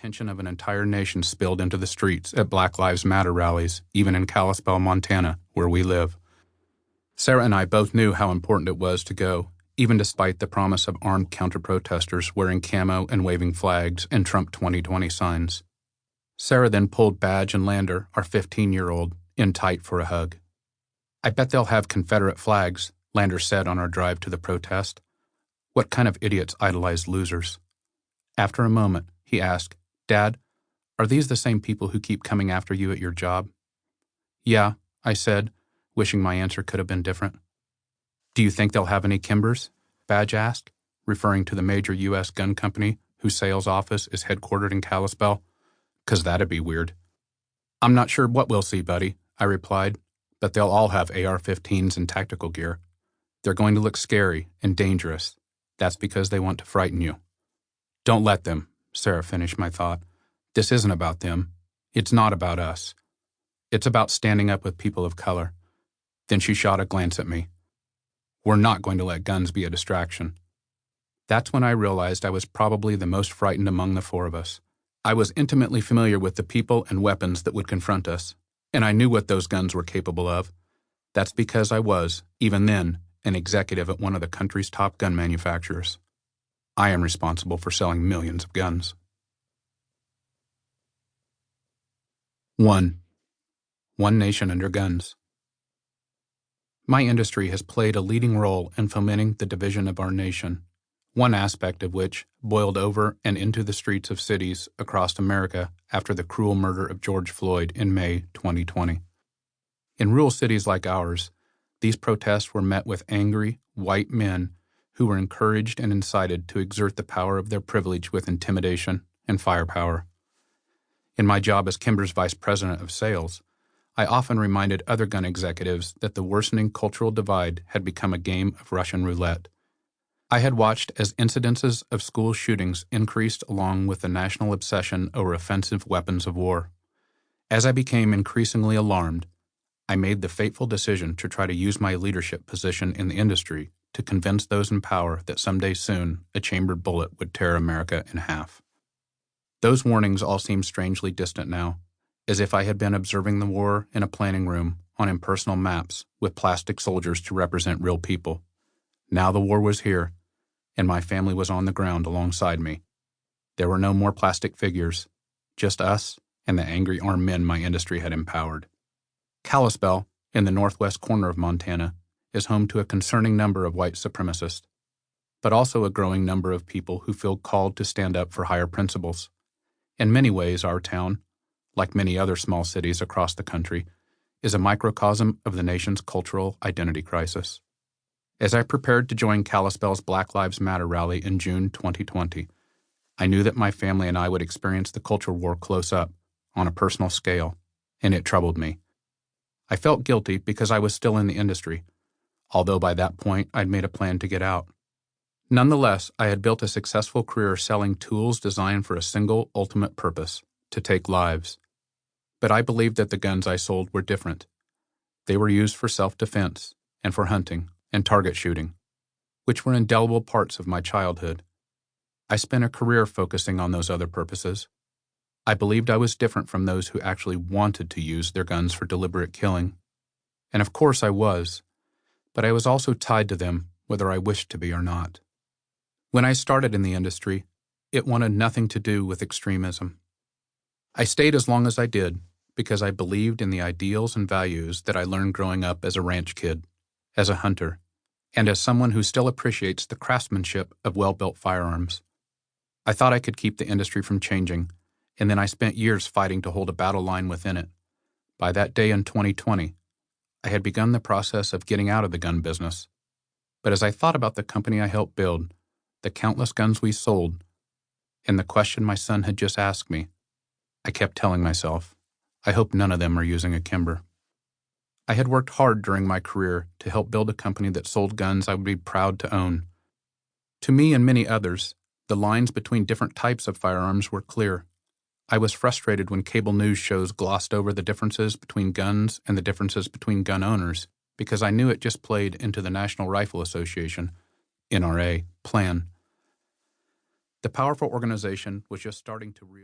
attention of an entire nation spilled into the streets at Black Lives Matter rallies, even in Kalispell, Montana, where we live. Sarah and I both knew how important it was to go, even despite the promise of armed counter-protesters wearing camo and waving flags and Trump 2020 signs. Sarah then pulled Badge and Lander, our 15-year-old, in tight for a hug. "I bet they'll have Confederate flags," Lander said on our drive to the protest. "What kind of idiots idolize losers?" After a moment, he asked, "Dad, are these the same people who keep coming after you at your job?" "Yeah," I said, wishing my answer could have been different. "Do you think they'll have any Kimbers?" Badge asked, referring to the major U.S. gun company whose sales office is headquartered in Kalispell. "'Cause that'd be weird." "I'm not sure what we'll see, buddy," I replied, "but they'll all have AR-15s and tactical gear. They're going to look scary and dangerous. That's because they want to frighten you." "Don't let them," Sarah finished my thought. "This isn't about them. It's not about us. It's about standing up with people of color." Then she shot a glance at me. "We're not going to let guns be a distraction." That's when I realized I was probably the most frightened among the four of us. I was intimately familiar with the people and weapons that would confront us, and I knew what those guns were capable of. That's because I was, even then, an executive at one of the country's top gun manufacturers. I am responsible for selling millions of guns. 1. One nation under guns. My industry has played a leading role in fomenting the division of our nation, one aspect of which boiled over and into the streets of cities across America after the cruel murder of George Floyd in May 2020. In rural cities like ours, these protests were met with angry, white men who were encouraged and incited to exert the power of their privilege with intimidation and firepower. In my job as Kimber's vice president of sales, I often reminded other gun executives that the worsening cultural divide had become a game of Russian roulette. I had watched as incidences of school shootings increased along with the national obsession over offensive weapons of war. As I became increasingly alarmed, I made the fateful decision to try to use my leadership position in the industry to convince those in power that someday soon a chambered bullet would tear America in half. Those warnings all seem strangely distant now, as if I had been observing the war in a planning room on impersonal maps with plastic soldiers to represent real people. Now the war was here, and my family was on the ground alongside me. There were no more plastic figures, just us and the angry armed men my industry had empowered. Kalispell, in the northwest corner of Montana, is home to a concerning number of white supremacists, but also a growing number of people who feel called to stand up for higher principles. In many ways, our town, like many other small cities across the country, is a microcosm of the nation's cultural identity crisis. As I prepared to join Kalispell's Black Lives Matter rally in June 2020, I knew that my family and I would experience the culture war close up, on a personal scale, and it troubled me. I felt guilty because I was still in the industry, although by that point I'd made a plan to get out. Nonetheless, I had built a successful career selling tools designed for a single ultimate purpose, to take lives. But I believed that the guns I sold were different. They were used for self-defense and for hunting and target shooting, which were indelible parts of my childhood. I spent a career focusing on those other purposes. I believed I was different from those who actually wanted to use their guns for deliberate killing. And of course I was, but I was also tied to them whether I wished to be or not. When I started in the industry, it wanted nothing to do with extremism. I stayed as long as I did because I believed in the ideals and values that I learned growing up as a ranch kid, as a hunter, and as someone who still appreciates the craftsmanship of well-built firearms. I thought I could keep the industry from changing, and then I spent years fighting to hold a battle line within it. By that day in 2020, I had begun the process of getting out of the gun business. But as I thought about the company I helped build, the countless guns we sold, and the question my son had just asked me, I kept telling myself, I hope none of them are using a Kimber. I had worked hard during my career to help build a company that sold guns I would be proud to own. To me and many others, the lines between different types of firearms were clear. I was frustrated when cable news shows glossed over the differences between guns and the differences between gun owners because I knew it just played into the National Rifle Association, NRA, plan. The powerful organization was just starting to reel.